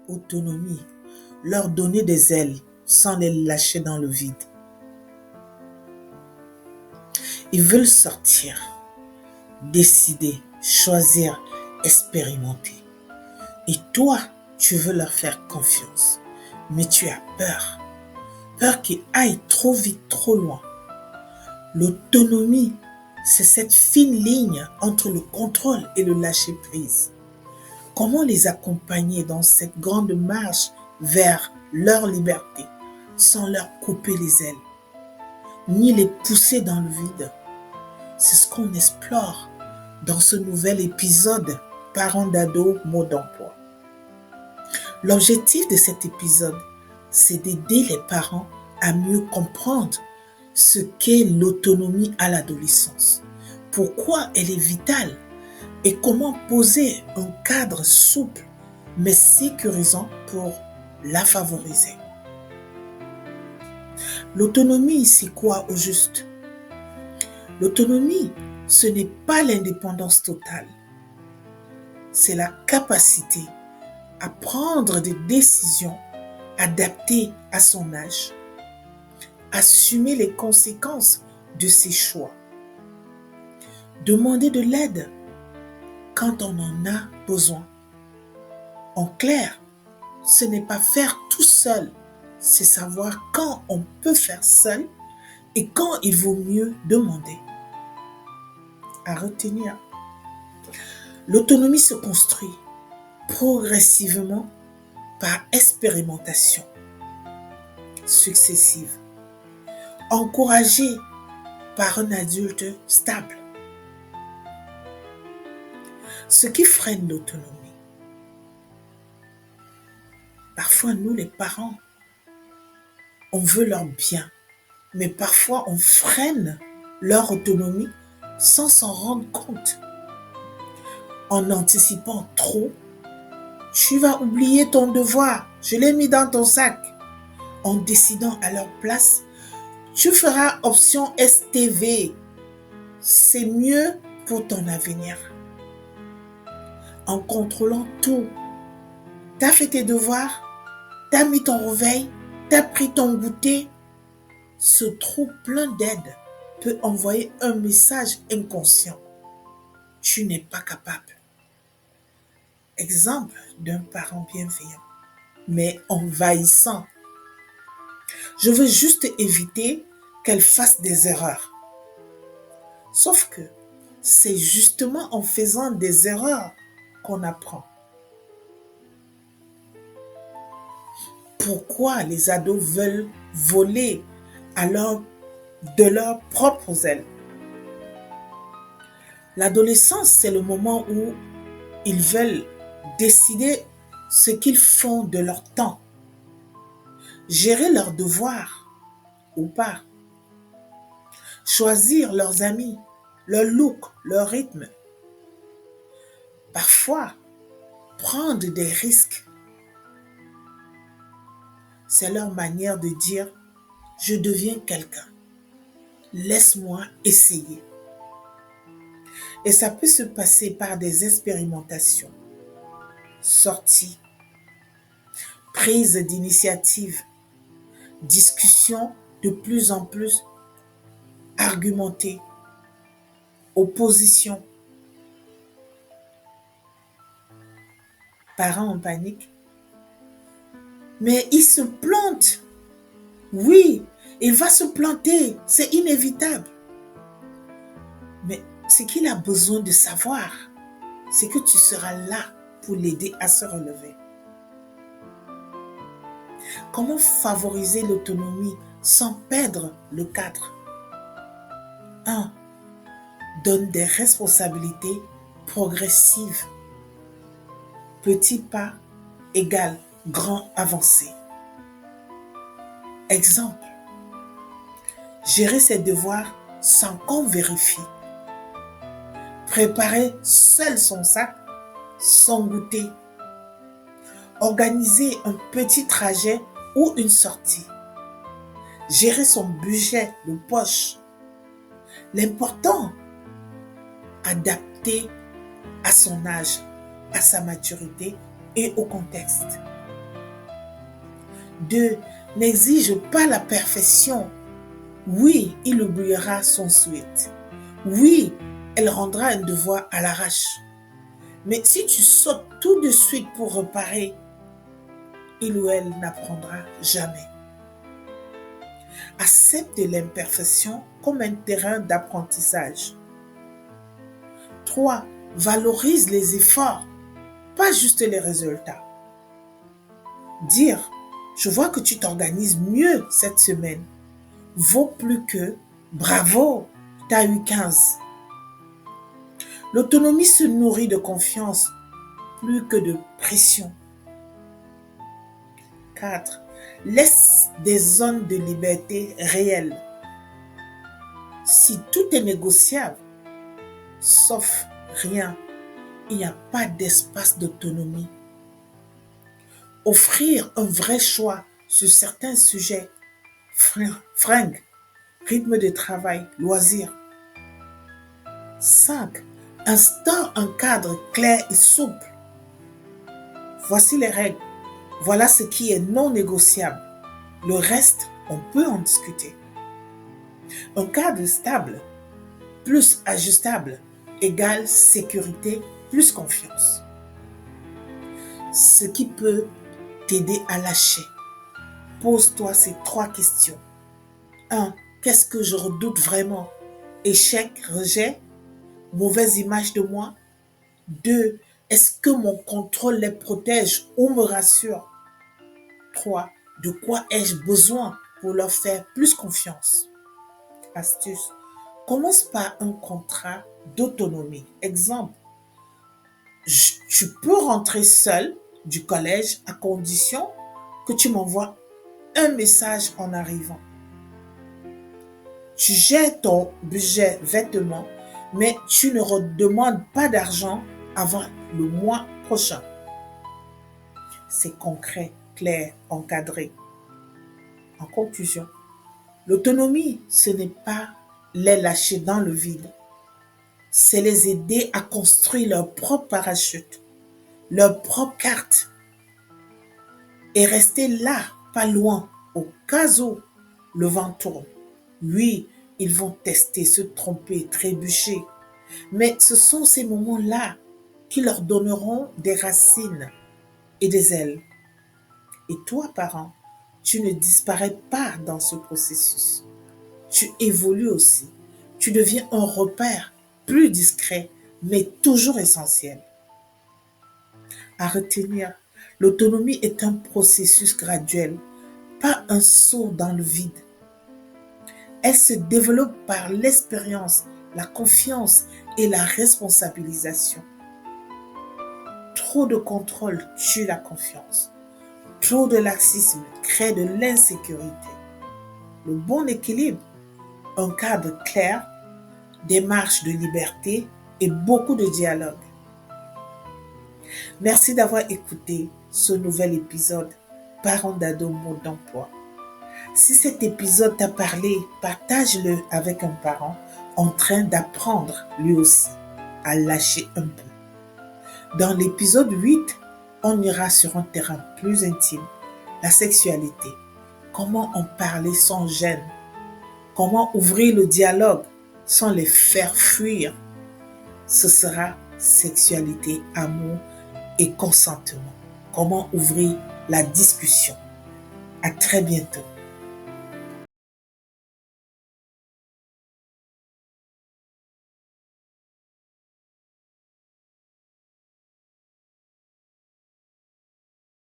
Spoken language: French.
autonomie, leur donner des ailes sans les lâcher dans le vide. Ils veulent sortir, décider, choisir, expérimenter. Et toi, tu veux leur faire confiance, mais tu as peur. Peur qu'ils aillent trop vite, trop loin. L'autonomie, c'est cette fine ligne entre le contrôle et le lâcher-prise. Comment les accompagner dans cette grande marche vers leur liberté sans leur couper les ailes, ni les pousser dans le vide? C'est ce qu'on explore dans ce nouvel épisode Parents d'ados, mode d'emploi. L'objectif de cet épisode, c'est d'aider les parents à mieux comprendre ce qu'est l'autonomie à l'adolescence, pourquoi elle est vitale et comment poser un cadre souple mais sécurisant pour la favoriser. L'autonomie, c'est quoi au juste? L'autonomie, ce n'est pas l'indépendance totale. C'est la capacité à prendre des décisions adaptées à son âge, assumer les conséquences de ses choix, demander de l'aide quand on en a besoin. En clair, ce n'est pas faire tout seul, c'est savoir quand on peut faire seul et quand il vaut mieux demander. À retenir, l'autonomie se construit progressivement par expérimentation successive, encouragée par un adulte stable. Ce qui freine l'autonomie. Parfois, nous, les parents, on veut leur bien, mais parfois on freine leur autonomie sans s'en rendre compte. En anticipant trop, tu vas oublier ton devoir, je l'ai mis dans ton sac. En décidant à leur place, tu feras option STV. C'est mieux pour ton avenir. En contrôlant tout, t'as fait tes devoirs, t'as mis ton réveil, t'as pris ton goûter. Ce trop plein d'aide peut envoyer un message inconscient. Tu n'es pas capable. Exemple d'un parent bienveillant, mais envahissant. Je veux juste éviter qu'elle fasse des erreurs. Sauf que c'est justement en faisant des erreurs qu'on apprend. Pourquoi les ados veulent voler de leurs propres ailes? L'adolescence, c'est le moment où ils veulent décider ce qu'ils font de leur temps, gérer leurs devoirs ou pas, choisir leurs amis, leur look, leur rythme. Parfois, prendre des risques, c'est leur manière de dire « je deviens quelqu'un, laisse-moi essayer ». Et ça peut se passer par des expérimentations, sorties, prises d'initiative, discussions de plus en plus argumentées, opposition. Parents en panique. Mais il se plante. Oui, il va se planter, c'est inévitable. Mais ce qu'il a besoin de savoir, c'est que tu seras là pour l'aider à se relever. Comment favoriser l'autonomie sans perdre le cadre? 1. Donne des responsabilités progressives. Petit pas égale grand avancé. Exemple, gérer ses devoirs sans qu'on vérifie. Préparer seul son sac, son goûter. Organiser un petit trajet ou une sortie. Gérer son budget de poche. L'important, adapter à son âge, à sa maturité et au contexte. 2. N'exige pas la perfection. Oui, il oubliera son souhait. Oui, elle rendra un devoir à l'arrache. Mais si tu sautes tout de suite pour réparer, il ou elle n'apprendra jamais. Accepte l'imperfection comme un terrain d'apprentissage. 3. Valorise les efforts, pas juste les résultats. Dire, je vois que tu t'organises mieux cette semaine, vaut plus que bravo, t'as eu 15. L'autonomie se nourrit de confiance plus que de pression. 4. Laisse des zones de liberté réelles. Si tout est négociable, sauf rien, il n'y a pas d'espace d'autonomie. Offrir un vrai choix sur certains sujets, fringues, rythme de travail, loisirs. 5. Instaure un cadre clair et souple. Voici les règles. Voilà ce qui est non négociable. Le reste, on peut en discuter. Un cadre stable, plus ajustable, égale sécurité, plus confiance. Ce qui peut t'aider à lâcher. Pose-toi ces 3 questions. 1. Qu'est-ce que je redoute vraiment? Échec, rejet, mauvaise image de moi. 2. Est-ce que mon contrôle les protège ou me rassure? 3. De quoi ai-je besoin pour leur faire plus confiance? Astuce. Commence par un contrat d'autonomie. Exemple, tu peux rentrer seul du collège à condition que tu m'envoies un message en arrivant. Tu gères ton budget vêtements, mais tu ne redemandes pas d'argent avant le mois prochain. C'est concret, clair, encadré. En conclusion, l'autonomie, ce n'est pas les lâcher dans le vide. C'est les aider à construire leur propre parachute, leur propre carte. Et rester là, pas loin, au cas où le vent tourne. Oui, ils vont tester, se tromper, trébucher. Mais ce sont ces moments-là qui leur donneront des racines et des ailes. Et toi, parent, tu ne disparais pas dans ce processus. Tu évolues aussi. Tu deviens un repère plus discret, mais toujours essentiel. À retenir, l'autonomie est un processus graduel, pas un saut dans le vide. Elle se développe par l'expérience, la confiance et la responsabilisation. Trop de contrôle tue la confiance. Trop de laxisme crée de l'insécurité. Le bon équilibre, un cadre clair, des marges de liberté et beaucoup de dialogue. Merci d'avoir écouté ce nouvel épisode Parents d'ado mode d'emploi. Si cet épisode t'a parlé, partage-le avec un parent en train d'apprendre lui aussi à lâcher un peu. Dans l'épisode 8, on ira sur un terrain plus intime, la sexualité. Comment en parler sans gêne? Comment ouvrir le dialogue sans les faire fuir? Ce sera sexualité, amour et consentement. Comment ouvrir la discussion? À très bientôt.